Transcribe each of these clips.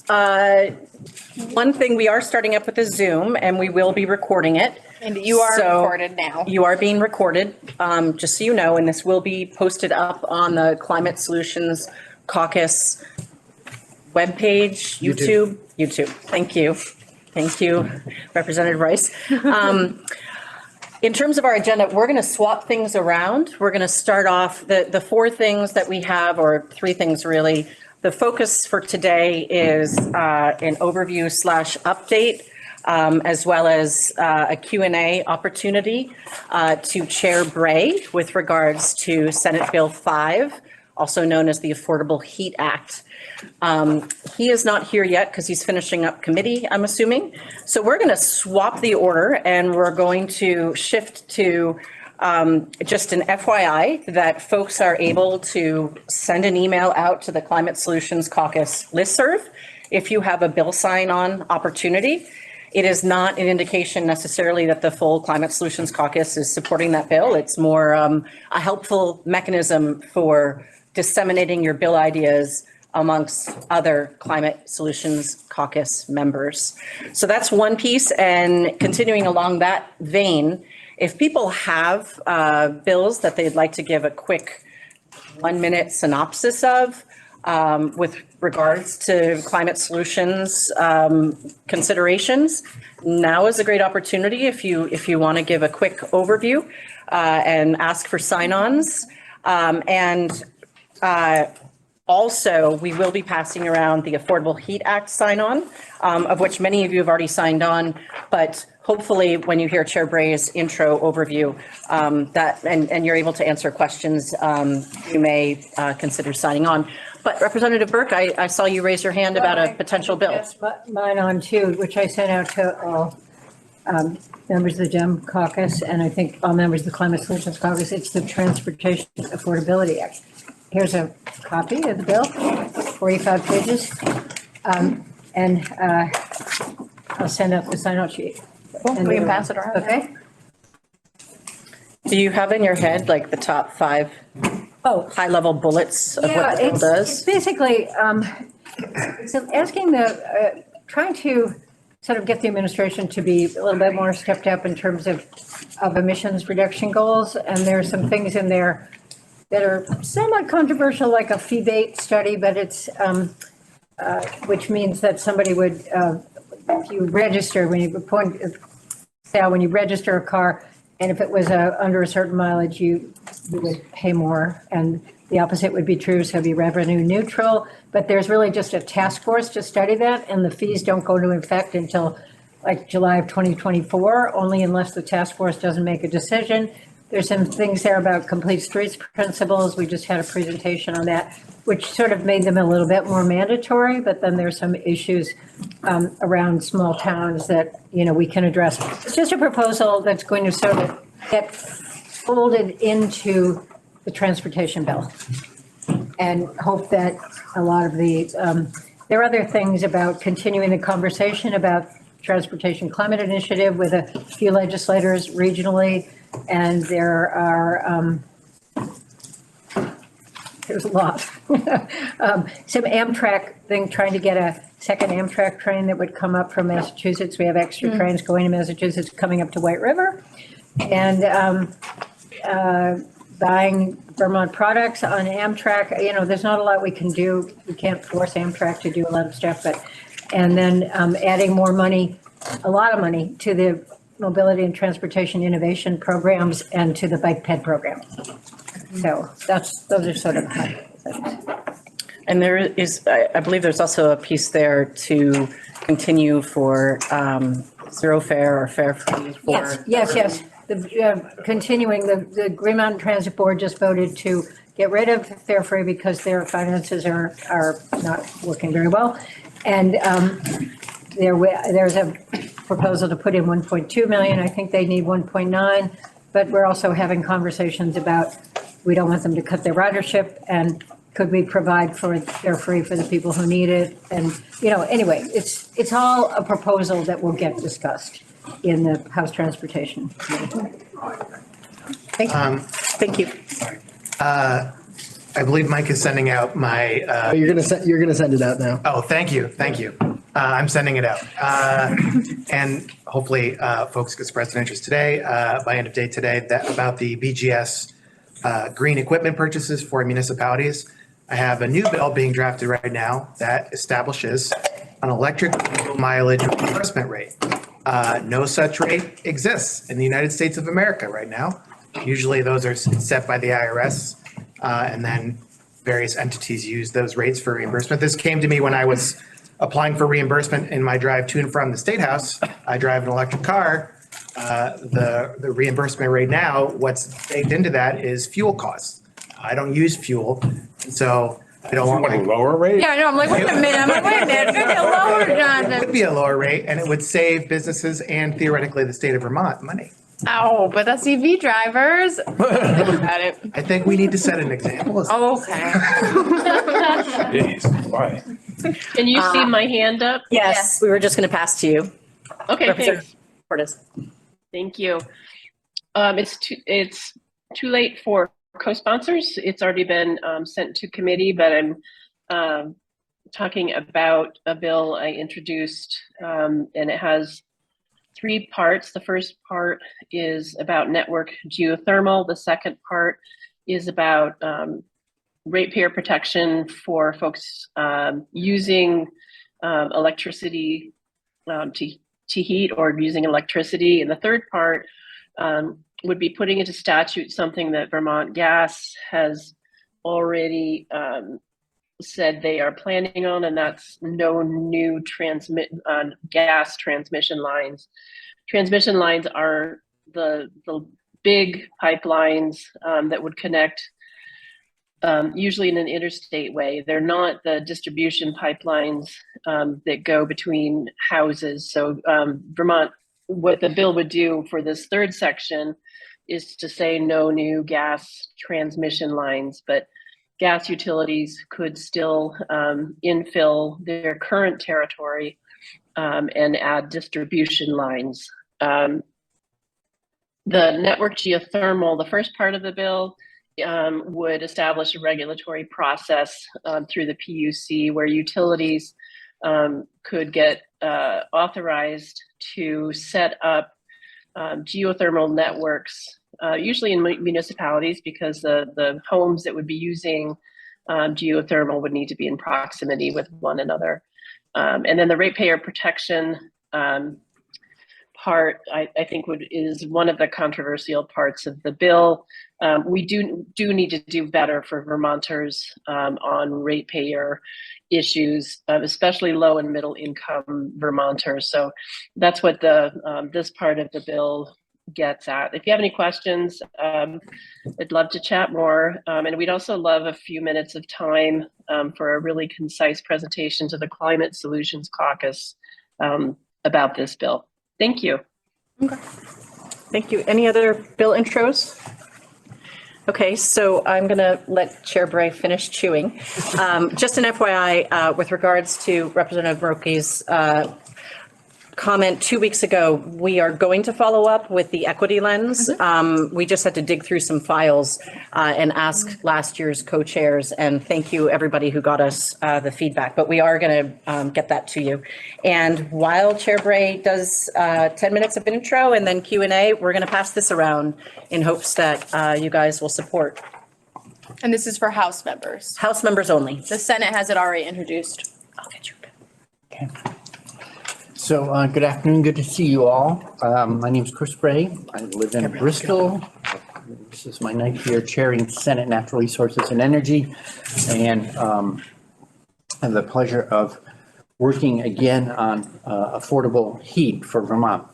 One thing, we are starting up with a Zoom and we will be recording it. And you are So recorded now. You are being recorded, just so you know, and this will be posted up on the Climate Solutions Caucus webpage, YouTube. Thank you. Thank you, Representative Rice. In terms of our agenda, we're going to swap things around. We're going to start off the four things that we have, or three things really. The focus for today is an overview / update, as well as a Q&A opportunity to Chair Bray with regards to Senate Bill 5, also known as the Affordable Heat Act. He is not here yet because he's finishing up committee, I'm assuming. So we're going to swap the order and we're going to shift to just an FYI that folks are able to send an email out to the Climate Solutions Caucus listserv if you have a bill sign-on opportunity. It is not an indication necessarily that the full Climate Solutions Caucus is supporting that bill. It's more a helpful mechanism for disseminating your bill ideas amongst other Climate Solutions Caucus members. So that's one piece. And continuing along that vein, if people have bills that they'd like to give a quick 1-minute synopsis of with regards to climate solutions considerations, now is a great opportunity if you want to give a quick overview and ask for sign-ons. Also, we will be passing around the Affordable Heat Act sign-on, of which many of you have already signed on, but hopefully when you hear Chair Bray's intro overview and you're able to answer questions, you may consider signing on. But Representative Burke, I saw you raise your hand about a potential bill. Yes, mine on too, which I sent out to all members of the Dem Caucus, and I think all members of the Climate Solutions Caucus. It's the Transportation Affordability Act. Here's a copy of the bill, 45 pages. And I'll send out the sign-out sheet. Cool. We can pass it around. Okay. Do you have in your head like the top 5 high-level bullets of what the bill does? It's basically so asking trying to sort of get the administration to be a little bit more stepped up in terms of emissions reduction goals. And there are some things in there that are somewhat controversial, like a fee-based study, but it's, which means that somebody would, if you register, when you register a car, and if it was under a certain mileage, you would pay more, and the opposite would be true, so it'd be revenue neutral. But there's really just a task force to study that, and the fees don't go into effect until like July of 2024, only unless the task force doesn't make a decision. There's some things there about complete streets principles. We just had a presentation on that, which sort of made them a little bit more mandatory, but then there's some issues around small towns that, we can address. It's just a proposal that's going to sort of get folded into the transportation bill, and hope that a lot of there are other things about continuing the conversation about Transportation Climate Initiative with a few legislators regionally. And there are, there's a lot. Some Amtrak thing, trying to get a second Amtrak train that would come up from Massachusetts. We have extra trains going to Massachusetts coming up to White River. And buying Vermont products on Amtrak. There's not a lot we can do. We can't force Amtrak to do a lot of stuff, and then adding more money, a lot of money to the mobility and transportation innovation programs and to the bike ped program. So those are sort of high things. And there is, I believe there's also a piece there to continue for zero fare or fare free for. Yes. Continuing, the Green Mountain Transit Board just voted to get rid of fare free because their finances are not working very well. And there's a proposal to put in 1.2 million. I think they need 1.9, but we're also having conversations about, we don't want them to cut their ridership, and could we provide for fare free for the people who need it? And, anyway, it's all a proposal that will get discussed in the House Transportation Committee. Thank you. I believe Mike is sending out my, You're gonna send it out now. oh, thank you. I'm sending it out. And hopefully folks can express an interest today, by end of day today, about the BGS green equipment purchases for municipalities. I have a new bill being drafted right now that establishes an electric vehicle mileage reimbursement rate. No such rate exists in the United States of America right now. Usually those are set by the IRS, and then various entities use those rates for reimbursement. This came to me when I was applying for reimbursement in my drive to and from the State House. I drive an electric car. The reimbursement rate now, what's baked into that is fuel costs. I don't use fuel, and so I don't want A my. lower rate? Yeah, I know, I'm like, wait a minute, it's gonna be a lower, It would be a lower rate, and it would save businesses and theoretically the state of Vermont money. oh, but that's EV drivers. Got it. I think we need to set an example. Okay. Jeez, why? Can you see my hand up? Yes, we were just going to pass to you. Okay, Representative thanks. Cordes. Thank you. It's too late for co-sponsors. It's already been sent to committee, but I'm talking about a bill I introduced, and it has 3 parts. The first part is about network geothermal. The second part is about ratepayer protection for folks using electricity to heat or using electricity. And the third part would be putting into statute something that Vermont Gas has already said they are planning on, and that's no new gas transmission lines. Transmission lines are the big pipelines that would connect usually in an interstate way. They're not the distribution pipelines that go between houses. So Vermont, what the bill would do for this third section is to say no new gas transmission lines, but gas utilities could still infill their current territory and add distribution lines. The network geothermal, the first part of the bill, would establish a regulatory process through the PUC where utilities could get authorized to set up geothermal networks, usually in municipalities, because the homes that would be using geothermal would need to be in proximity with one another. And then the ratepayer protection part, I think is one of the controversial parts of the bill. We do need to do better for Vermonters on ratepayer issues, especially low and middle income Vermonters. So that's what this part of the bill gets at. If you have any questions, I'd love to chat more. And we'd also love a few minutes of time for a really concise presentation to the Climate Solutions Caucus about this bill. Thank you. Okay. Thank you. Any other bill intros? Okay, so I'm going to let Chair Bray finish chewing. Just an FYI, with regards to Representative Murphy's comment 2 weeks ago, we are going to follow up with the equity lens. We just had to dig through some files and ask last year's co-chairs, and thank you everybody who got us the feedback, but we are going to get that to you. And while Chair Bray does 10 minutes of intro and then Q&A, we're going to pass this around in hopes that you guys will support. And this is for House members. House members only. The Senate has it already introduced. I'll get you. Okay. So good afternoon, good to see you all. My name is Chris Bray. I live in Bristol. This is my 9th year chairing Senate Natural Resources and Energy, and I have the pleasure of working again on affordable heat for Vermont.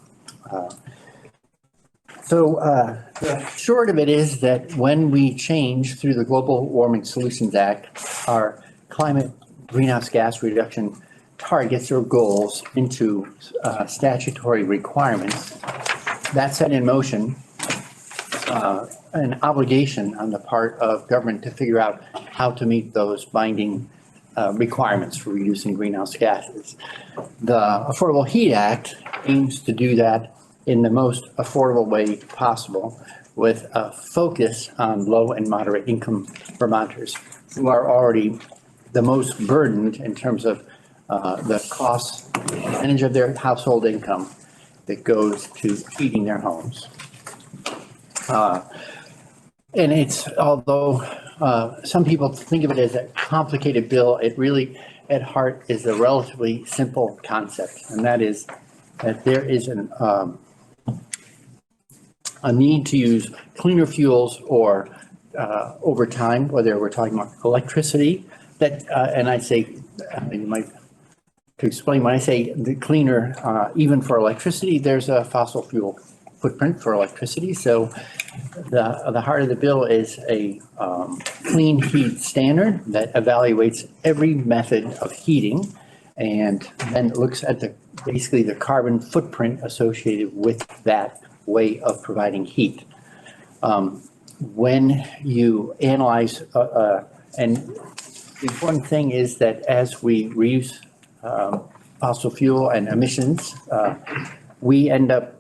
The short of it is that when we change through the Global Warming Solutions Act, our climate greenhouse gas reduction targets or goals into statutory requirements, that set in motion an obligation on the part of government to figure out how to meet those binding requirements for reducing greenhouse gases. The Affordable Heat Act aims to do that in the most affordable way possible with a focus on low and moderate income Vermonters who are already the most burdened in terms of the cost, percentage of their household income that goes to heating their homes. And it's, although some people think of it as a complicated bill, it really, at heart, is a relatively simple concept. And that is that there is a need to use cleaner fuels or over time, whether we're talking about electricity, that, and I say, you might, to explain, when I say the cleaner, even for electricity, there's a fossil fuel footprint for electricity. So the heart of the bill is a clean heat standard that evaluates every method of heating and then looks at basically the carbon footprint associated with that way of providing heat. When you analyze, and the important thing is that as we reuse fossil fuel and emissions, we end up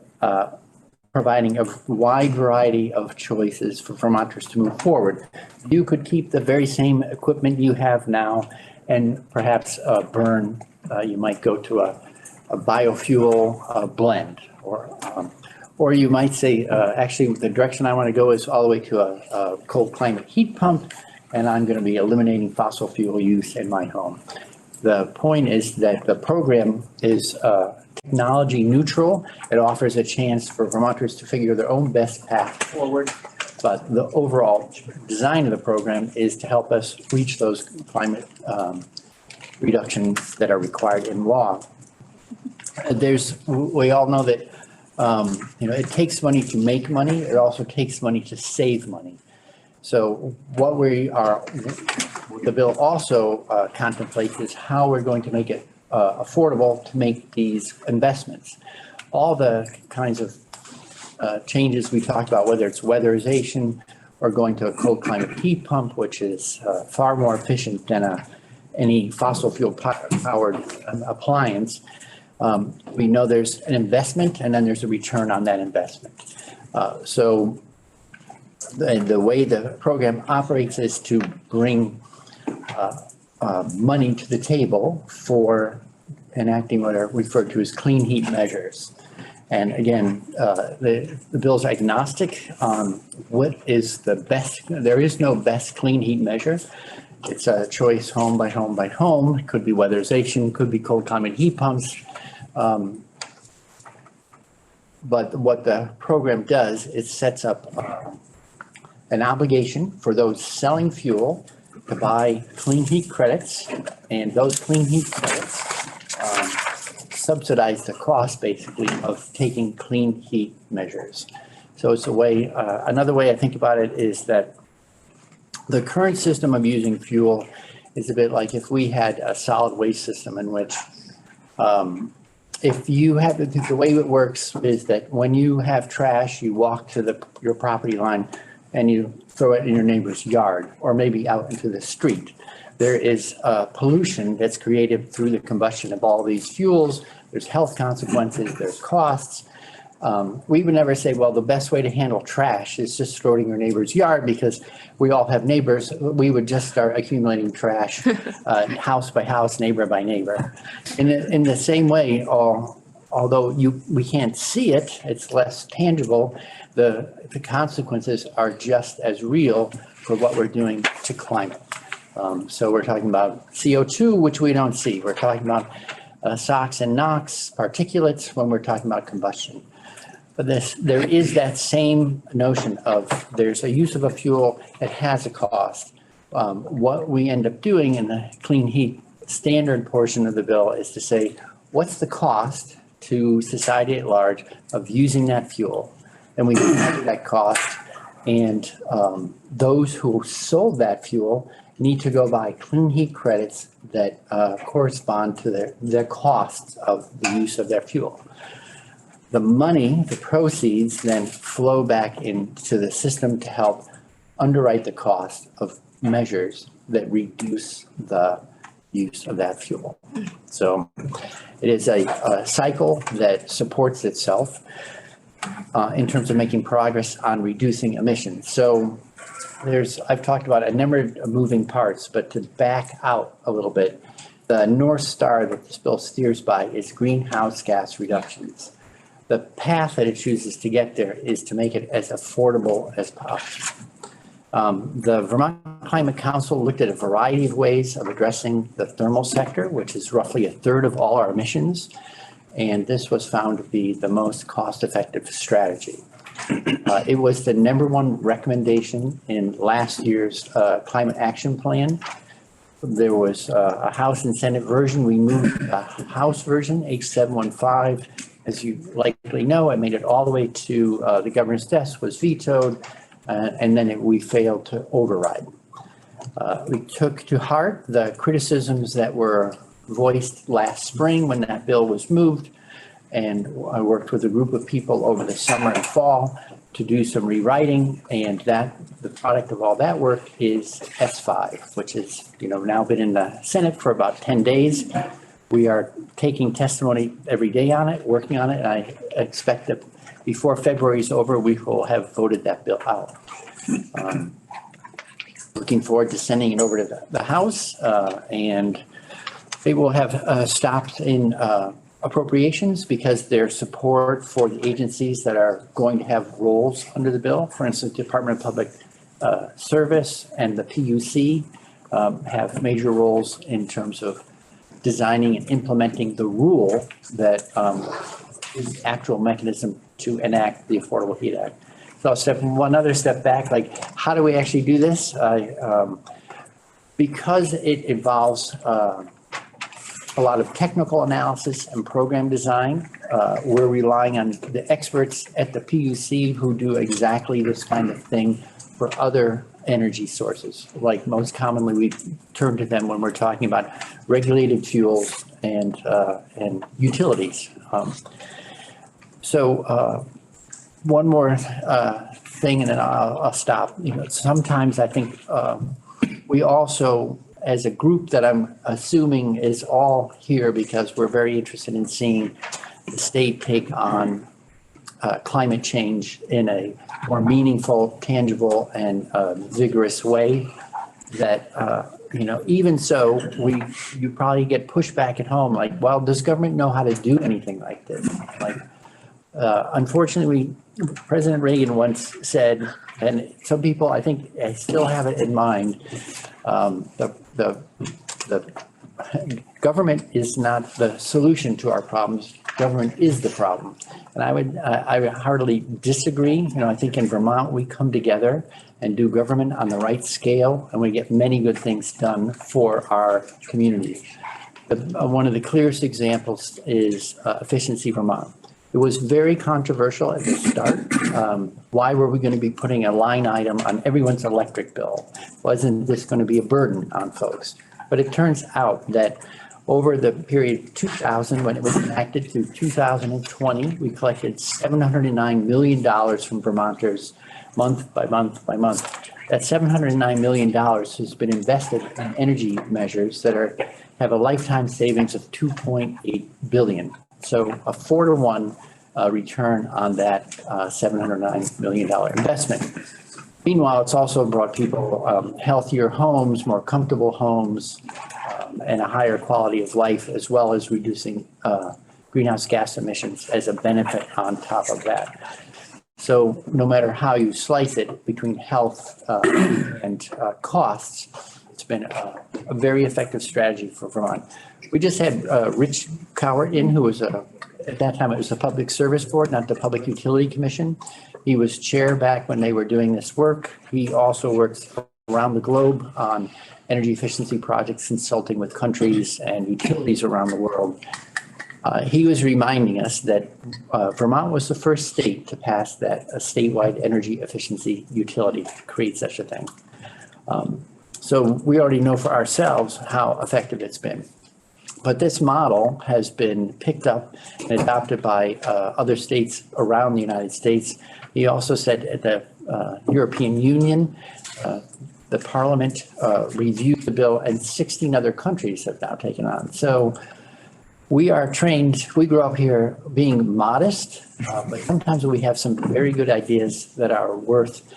providing a wide variety of choices for Vermonters to move forward. You could keep the very same equipment you have now and perhaps burn, you might go to a biofuel blend, or you might say, actually, the direction I want to go is all the way to a cold climate heat pump, and I'm going to be eliminating fossil fuel use in my home. The point is that the program is technology neutral. It offers a chance for Vermonters to figure their own best path forward. But the overall design of the program is to help us reach those climate reductions that are required in law. We all know that it takes money to make money. It also takes money to save money. So what the bill also contemplates is how we're going to make it affordable to make these investments. All the kinds of changes we talked about, whether it's weatherization or going to a cold climate heat pump, which is far more efficient than any fossil fuel powered appliance. We know there's an investment and then there's a return on that investment. So the way the program operates is to bring money to the table for enacting what are referred to as clean heat measures. And again, the bill's agnostic on what is the best. There is no best clean heat measure. It's a choice home by home by home. It could be weatherization, could be cold climate heat pumps. But what the program does, it sets up an obligation for those selling fuel to buy clean heat credits, and those clean heat credits subsidize the cost basically of taking clean heat measures. So it's a way, another way I think about it is that the current system of using fuel is a bit like if we had a solid waste system in which if you have, the way it works is that when you have trash, you walk to your property line and you throw it in your neighbor's yard or maybe out into the street. There is pollution that's created through the combustion of all these fuels. There's health consequences, there's costs. We would never say, well, the best way to handle trash is just throw it in your neighbor's yard because we all have neighbors. We would just start accumulating trash house by house, neighbor by neighbor. In the same way, although we can't see it, it's less tangible, the consequences are just as real for what we're doing to climate. So we're talking about CO2, which we don't see. We're talking about SOx and NOx particulates when we're talking about combustion. But there is that same notion of there's a use of a fuel that has a cost. What we end up doing in the clean heat standard portion of the bill is to say, what's the cost to society at large of using that fuel? And we measure that cost, and those who sold that fuel need to go buy clean heat credits that correspond to their costs of the use of their fuel. The money, the proceeds, then flow back into the system to help underwrite the cost of measures that reduce the use of that fuel. So it is a cycle that supports itself. in terms of making progress on reducing emissions. So I've talked about a number of moving parts, but to back out a little bit, the North Star that this bill steers by is greenhouse gas reductions. The path that it chooses to get there is to make it as affordable as possible. The Vermont Climate Council looked at a variety of ways of addressing the thermal sector, which is roughly a third of all our emissions. And this was found to be the most cost-effective strategy. It was the #1 recommendation in last year's climate action plan. There was a House and Senate version. We moved the House version, H715. As you likely know, it made it all the way to the governor's desk, was vetoed, and then we failed to override. We took to heart the criticisms that were voiced last spring when that bill was moved, and I worked with a group of people over the summer and fall to do some rewriting, and the product of all that work is S5, which has now been in the Senate for about 10 days. We are taking testimony every day on it, working on it, and I expect that before February is over, we will have voted that bill out. Looking forward to sending it over to the House, and they will have stopped in appropriations because their support for the agencies that are going to have roles under the bill, for instance, Department of Public Service and the PUC have major roles in terms of designing and implementing the rule that is the actual mechanism to enact the Affordable Heat Act. So I'll step one other step back, like how do we actually do this? Because it involves a lot of technical analysis and program design, we're relying on the experts at the PUC who do exactly this kind of thing for other energy sources. Like most commonly, we turn to them when we're talking about regulated fuels and utilities. One more thing, and then I'll stop. Sometimes I think we also, as a group that I'm assuming is all here because we're very interested in seeing the state take on climate change in a more meaningful, tangible, and vigorous way. That even so, you probably get pushback at home, like, well, does government know how to do anything like this? Like, unfortunately, President Reagan once said, and some people I think I still have it in mind, the government is not the solution to our problems. Government is the problem. And I would heartily disagree. I think in Vermont, we come together and do government on the right scale, and we get many good things done for our communities. One of the clearest examples is Efficiency Vermont. It was very controversial at the start. Why were we going to be putting a line item on everyone's electric bill? Wasn't this going to be a burden on folks? But it turns out that over the period 2000, when it was enacted, through 2020, we collected $709 million from Vermonters month by month by month. That $709 million has been invested in energy measures that have a lifetime savings of $2.8 billion. So a 4-to-1 return on that $709 million investment. Meanwhile, it's also brought people healthier homes, more comfortable homes, and a higher quality of life, as well as reducing greenhouse gas emissions as a benefit on top of that. So no matter how you slice it between health and costs, it's been a very effective strategy for Vermont. We just had Rich Cowart in, who was at that time it was the Public Service Board, not the Public Utility Commission. He was chair back when they were doing this work. He also works around the globe on energy efficiency projects, consulting with countries and utilities around the world. He was reminding us that Vermont was the first state to pass that a statewide energy efficiency utility to create such a thing. So we already know for ourselves how effective it's been. But this model has been picked up and adopted by other states around the United States. He also said at the European Union, the Parliament reviewed the bill, and 16 other countries have now taken on. So we are trained, we grew up here being modest, but sometimes we have some very good ideas that are worth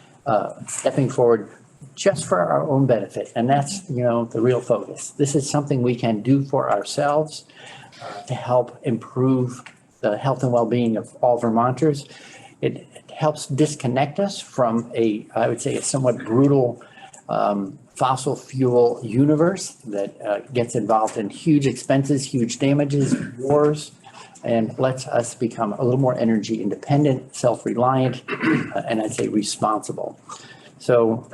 stepping forward just for our own benefit. And that's, the real focus. This is something we can do for ourselves to help improve the health and well-being of all Vermonters. It helps disconnect us from I would say, a somewhat brutal fossil fuel universe that gets involved in huge expenses, huge damages, wars, and lets us become a little more energy independent, self-reliant, and I'd say responsible. So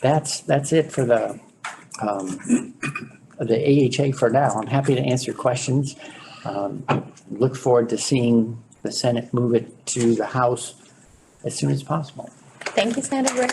that's it for the AHA for now. I'm happy to answer questions. Look forward to seeing the Senate move it to the House as soon as possible. Thank you, Senator Bray.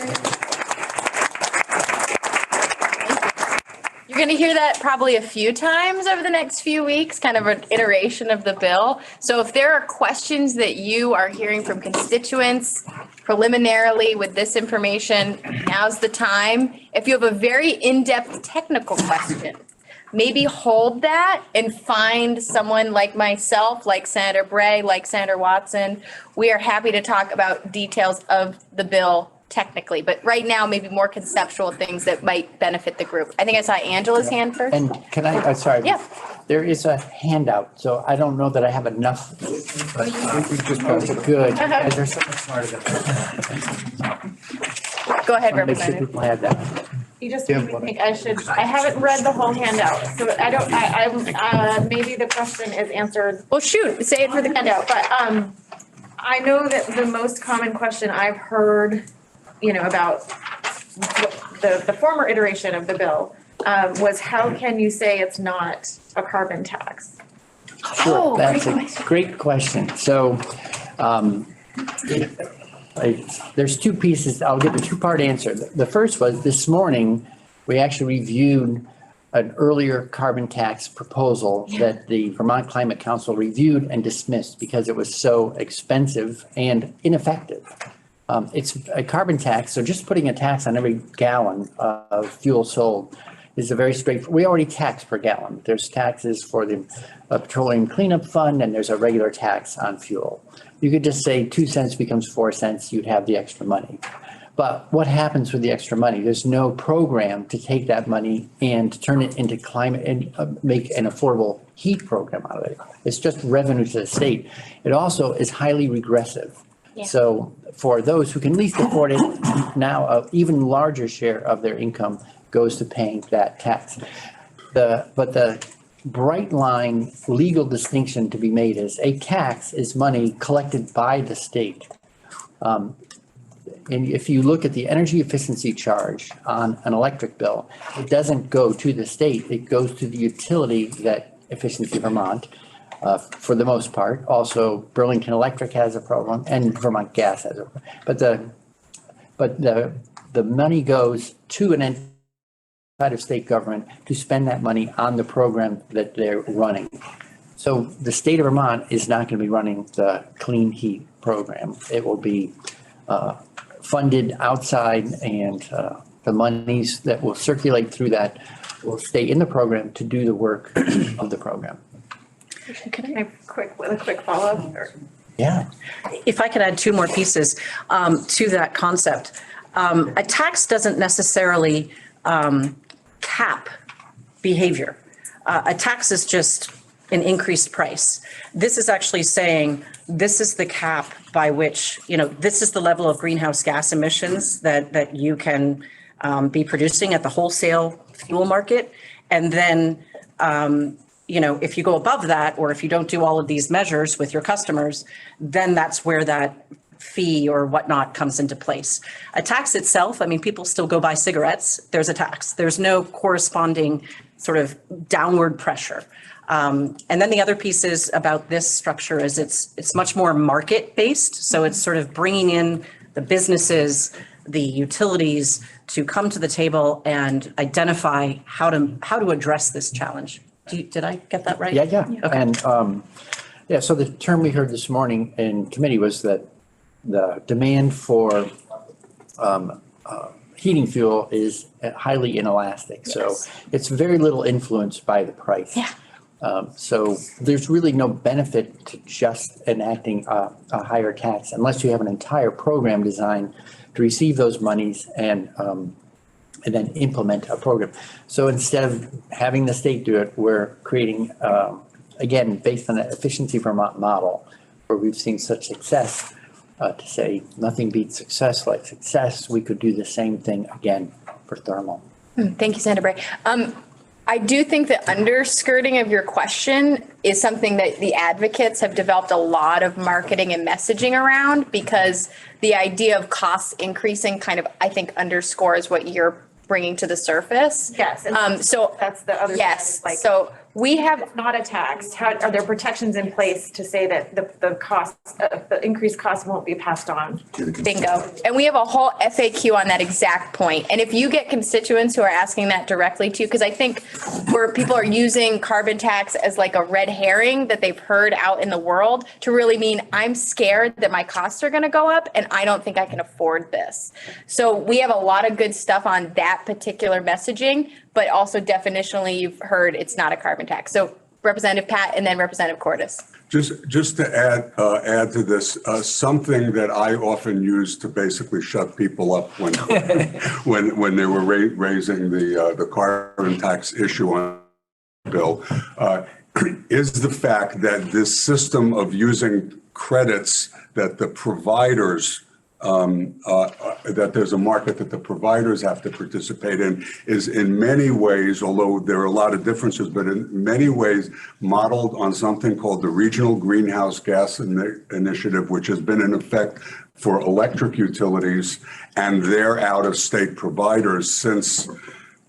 You're going to hear that probably a few times over the next few weeks, kind of an iteration of the bill. So if there are questions that you are hearing from constituents preliminarily with this information, now's the time. If you have a very in-depth technical question, maybe hold that and find someone like myself, like Senator Bray, like Senator Watson. We are happy to talk about details of the bill technically, but right now, maybe more conceptual things that might benefit the group. I think I saw Angela's hand first. And can I'm sorry. Yeah. There is a handout, so I don't know that I have enough. But good, because they're so much smarter than us. Go ahead, Make sure Representative. people have that. You just made me think I haven't read the whole handout, so maybe the question is answered. Well, shoot, say it for the Handout, but, I know that the most common question I've heard, about the former iteration of the bill, was how can you say it's not a carbon tax? Sure, that's a great question. So, there's two pieces. I'll give a two-part answer. The first was this morning, we actually reviewed an earlier carbon tax proposal that the Vermont Climate Council reviewed and dismissed because it was so expensive and ineffective. It's a carbon tax, so just putting a tax on every gallon of fuel sold is a very we already tax per gallon. There's taxes for the petroleum cleanup fund, and there's a regular tax on fuel. You could just say 2 cents becomes 4 cents, you'd have the extra money. But what happens with the extra money? There's no program to take that money and turn it into climate and make an affordable heat program out of it. It's just revenue to the state. It also is highly regressive. Yeah. So for those who can least afford it, now an even larger share of their income goes to paying that tax. But the bright line legal distinction to be made is a tax is money collected by the state. And if you look at the energy efficiency charge on an electric bill, it doesn't go to the state. It goes to the utility that Efficiency Vermont, for the most part. Also, Burlington Electric has a program, and Vermont Gas has a program. But the money goes to an entity of state government to spend that money on the program that they're running. So the state of Vermont is not going to be running the clean heat program. It will be funded outside, and the monies that will circulate through that will stay in the program to do the work of the program. Can I with a quick follow-up? Yeah. If I could add two more pieces to that concept. A tax doesn't necessarily cap behavior. A tax is just an increased price. This is actually saying this is the cap by which, this is the level of greenhouse gas emissions that you can be producing at the wholesale fuel market. And then, if you go above that, or if you don't do all of these measures with your customers, then that's where that fee or whatnot comes into place. A tax itself, people still go buy cigarettes. There's a tax. There's no corresponding sort of downward pressure. And then the other piece is about this structure is it's much more market-based. So it's sort of bringing in the businesses, the utilities to come to the table and identify how to address this challenge. Did I get that right? Yeah. Okay. And so the term we heard this morning in committee was that the demand for heating fuel is highly inelastic. So it's very little influenced by the price. Yeah. So there's really no benefit to just enacting a higher tax unless you have an entire program designed to receive those monies and then implement a program. So instead of having the state do it, we're creating, again, based on the Efficiency Vermont model, where we've seen such success, to say nothing beats success like success, we could do the same thing again for thermal. Thank you, Senator Bray. I do think the underskirting of your question is something that the advocates have developed a lot of marketing and messaging around, because the idea of costs increasing kind of, I think, underscores what you're bringing to the surface. Yes. And So that's the other. yes, side, like, so we have, it's not a tax. How, are there protections in place to say that the cost, the increased cost won't be passed on? bingo. And we have a whole FAQ on that exact point. And if you get constituents who are asking that directly to you, because I think where people are using carbon tax as like a red herring that they've heard out in the world to really mean I'm scared that my costs are going to go up and I don't think I can afford this. So we have a lot of good stuff on that particular messaging, but also definitionally you've heard it's not a carbon tax. So Representative Pat and then Representative Cordis. Just to add to this, something that I often use to basically shut people up when when they were raising the carbon tax issue on the bill is the fact that this system of using credits that the providers that there's a market that the providers have to participate in is in many ways, although there are a lot of differences, but in many ways modeled on something called the Regional Greenhouse Gas Initiative, which has been in effect for electric utilities and their out-of-state providers since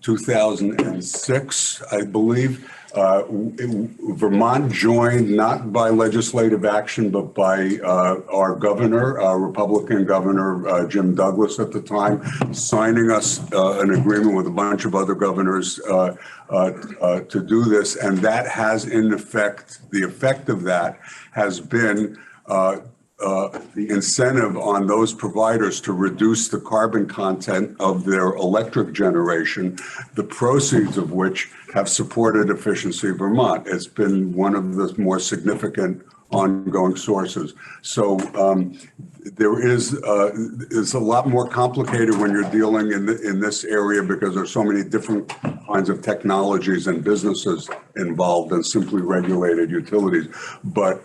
2006, I believe. Vermont joined not by legislative action, but by our governor, Republican Governor Jim Douglas at the time, signing us an agreement with a bunch of other governors to do this. And that has, in effect, the effect of that has been the incentive on those providers to reduce the carbon content of their electric generation, the proceeds of which have supported Efficiency Vermont. It's been one of the more significant ongoing sources. So there is it's a lot more complicated when you're dealing in this area because there's so many different kinds of technologies and businesses involved than simply regulated utilities. But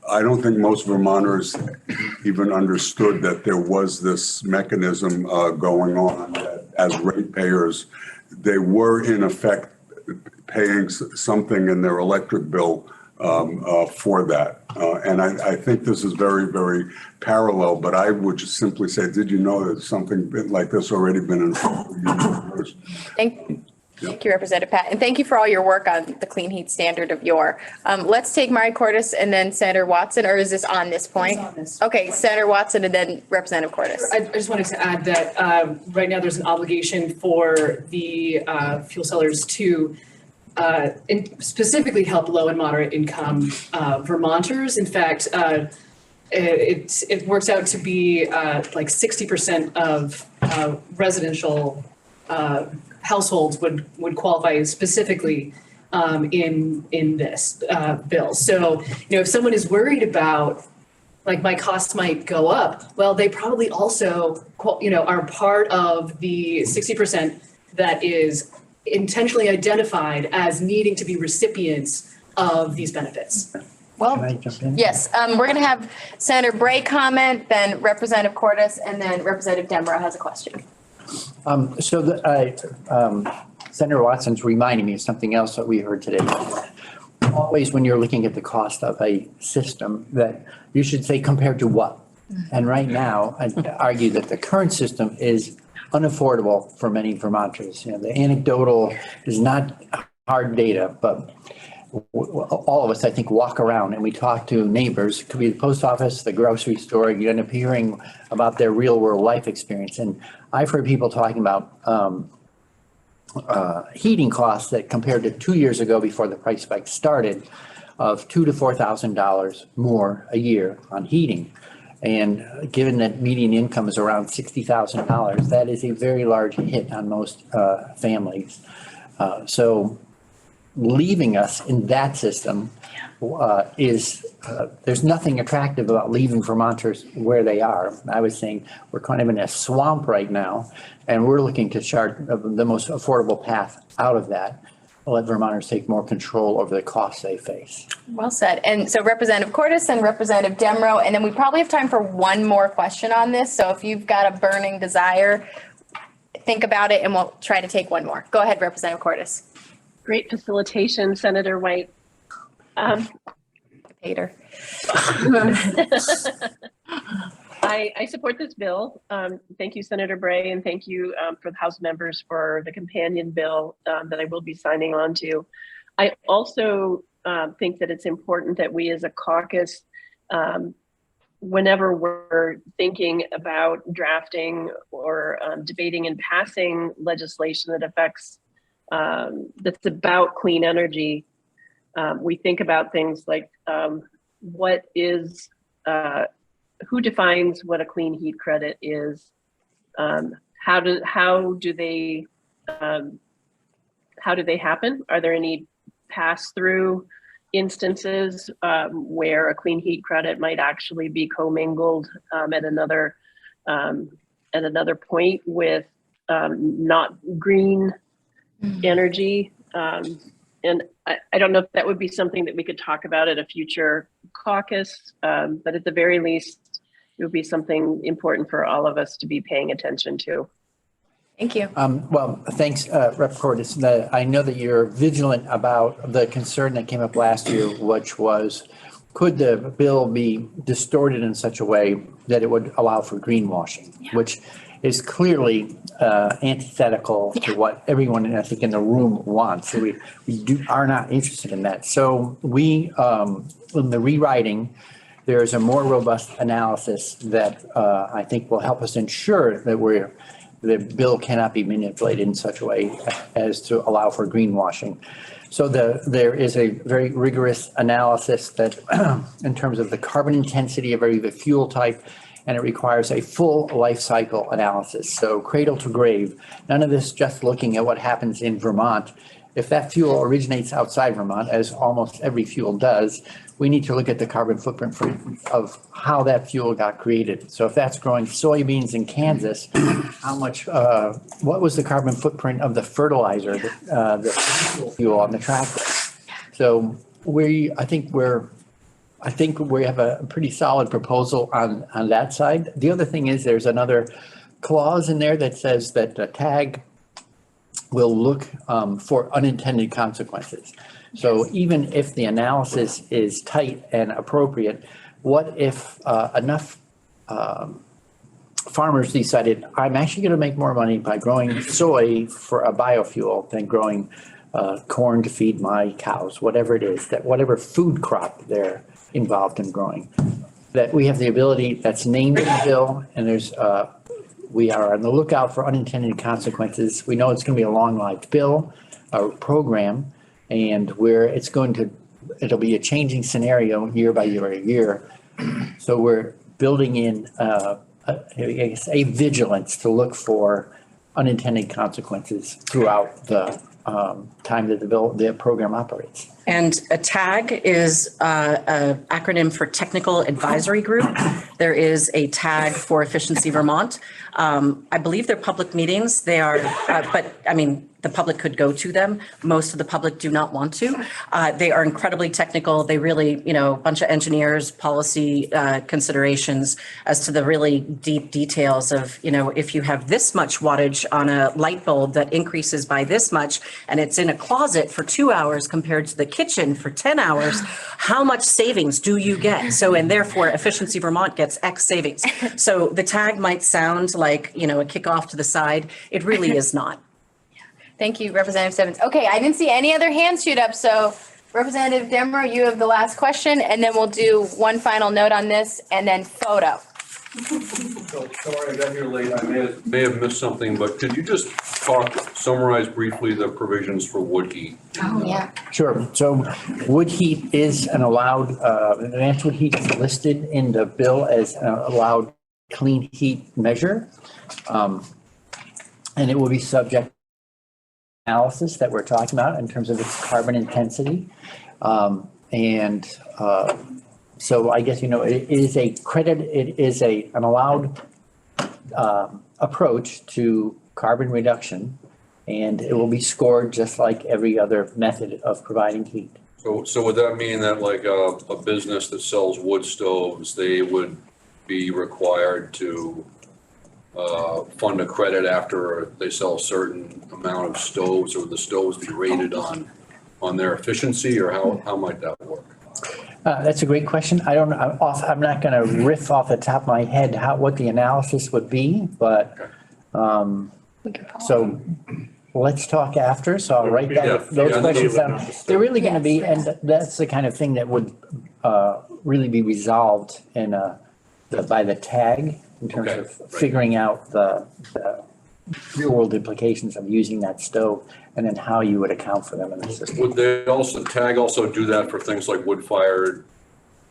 I don't think most Vermonters even understood that there was this mechanism going on that as ratepayers, they were in effect paying something in their electric bill for that. And I think this is very, very parallel, but I would just simply say, did you know that something like this already been in effect for years? Thank you, Representative Pat. And thank you for all your work on the clean heat standard of your. Let's take Mari Cordis and then Senator Watson, or is this on this point? It's on this. Okay, Senator Watson and then Representative Cordis. I just wanted to add that right now there's an obligation for the fuel sellers to specifically help low and moderate income Vermonters. In fact, it works out to be like 60% of residential households would qualify specifically in this bill. So, if someone is worried about like my costs might go up, well, they probably also, are part of the 60% that is intentionally identified as needing to be recipients of these benefits. Well, Can I jump in? yes, we're going to have Senator Bray comment, then Representative Cordis, and then Representative Demrow has a question. Senator Watson's reminding me of something else that we heard today. Always when you're looking at the cost of a system, that you should say compared to what? And right now, I'd argue that the current system is unaffordable for many Vermonters. The anecdotal is not hard data, but all of us, I think, walk around and we talk to neighbors. It could be the post office, the grocery store. You end up hearing about their real world life experience. And I've heard people talking about heating costs that compared to 2 years ago before the price spike started of $2,000 to $4,000 more a year on heating. And given that median income is around $60,000, that is a very large hit on most families. So leaving us in that system there's nothing attractive about leaving Vermonters where they are. I was saying we're kind of in a swamp right now, and we're looking to chart the most affordable path out of that. Let Vermonters take more control over the costs they face. Well said. And so Representative Caucus and Representative Demro, and then we probably have time for one more question on this. So if you've got a burning desire, think about it and we'll try to take one more. Go ahead, Representative Caucus. Great facilitation, Senator White. Hater. I support this bill. Thank you, Senator Bray, and thank you for the House members for the companion bill that I will be signing on to. I also think that it's important that we as a caucus, whenever we're thinking about drafting or debating and passing legislation that affects, that's about clean energy, we think about things like what is, who defines what a clean heat credit is? How do they happen? Are there any pass-through instances where a clean heat credit might actually be commingled at another point with not green energy? And I don't know if that would be something that we could talk about at a future caucus, but at the very least, it would be something important for all of us to be paying attention to. Thank you. Well, thanks, Rep. Caucus. I know that you're vigilant about the concern that came up last year, which was, could the bill be distorted in such a way that it would allow for greenwashing, which is clearly antithetical to what everyone, I think, in the room wants. So we are not interested in that. So we, in the rewriting, there is a more robust analysis that I think will help us ensure that the bill cannot be manipulated in such a way as to allow for greenwashing. So there is a very rigorous analysis that in terms of the carbon intensity of every fuel type, and it requires a full life cycle analysis. So cradle to grave, none of this just looking at what happens in Vermont. If that fuel originates outside Vermont, as almost every fuel does, we need to look at the carbon footprint of how that fuel got created. So if that's growing soybeans in Kansas, how much, what was the carbon footprint of the fertilizer, the fuel on the tractor? So I think we have a pretty solid proposal on that side. The other thing is there's another clause in there that says that the tag will look for unintended consequences. So even if the analysis is tight and appropriate, what if enough farmers decided, I'm actually going to make more money by growing soy for a biofuel than growing corn to feed my cows, whatever it is, that whatever food crop they're involved in growing, that we have the ability that's named in the bill, and we are on the lookout for unintended consequences. We know it's going to be a long-lived bill, a program, and it'll be a changing scenario year by year by year. So we're building in a vigilance to look for unintended consequences throughout the time that the program operates. And a TAG is an acronym for Technical Advisory Group. There is a TAG for Efficiency Vermont. I believe they're public meetings. They are, but I mean, the public could go to them. Most of the public do not want to. They are incredibly technical. They really, a bunch of engineers, policy considerations as to the really deep details of, if you have this much wattage on a light bulb that increases by this much, and it's in a closet for 2 hours compared to the kitchen for 10 hours, how much savings do you get? So, and therefore Efficiency Vermont gets X savings. So the tag might sound like, a kickoff to the side. It really is not. Thank you, Representative Stebbins. Okay, I didn't see any other hands shoot up, so Representative Demro, you have the last question, and then we'll do one final note on this, and then photo. So, sorry, I got here late. I may have missed something, but could you just summarize briefly the provisions for wood heat? Oh, yeah. Sure. So wood heat is an allowed, advanced wood heat is listed in the bill as an allowed clean heat measure. And it will be subject analysis that we're talking about in terms of its carbon intensity. So I guess, it is an allowed approach to carbon reduction, and it will be scored just like every other method of providing heat. So would that mean that like a business that sells wood stoves, they would be required to fund a credit after they sell a certain amount of stoves, or the stoves be rated on their efficiency, or how might that work? That's a great question. I'm not going to riff off the top of my head what the analysis would be, but so let's talk after. So I'll write those questions down. They're really going to be, and that's the kind of thing that would really be resolved by the tag in terms of figuring out the real world implications of using that stove, and then how you would account for them in the system. Would tag also do that for things like wood-fired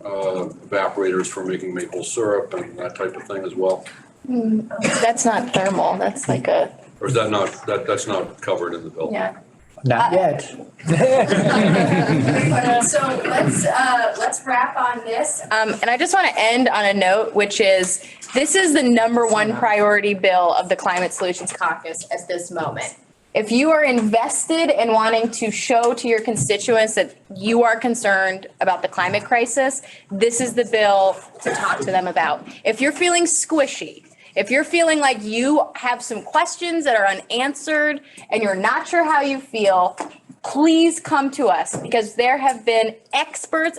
evaporators for making maple syrup and that type of thing as well? That's not thermal, that's like Or is that not, that's not covered in the bill? yeah. Not yet. So let's wrap on this. And I just want to end on a note, which is, this is the #1 priority bill of the Climate Solutions Caucus at this moment. If you are invested in wanting to show to your constituents that you are concerned about the climate crisis, this is the bill to talk to them about. If you're feeling squishy, if you're feeling like you have some questions that are unanswered and you're not sure how you feel, please come to us, because there have been experts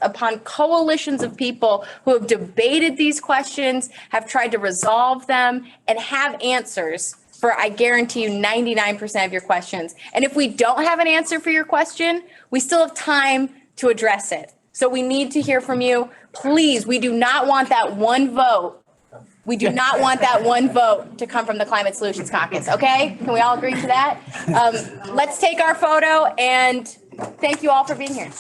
upon coalitions of people who have debated these questions, have tried to resolve them, and have answers for, I guarantee you, 99% of your questions. And if we don't have an answer for your question, we still have time to address it. So we need to hear from you. Please, we do not want that one vote. We do not want that one vote to come from the Climate Solutions Caucus, okay? Can we all agree to that? Let's take our photo, and thank you all for being here.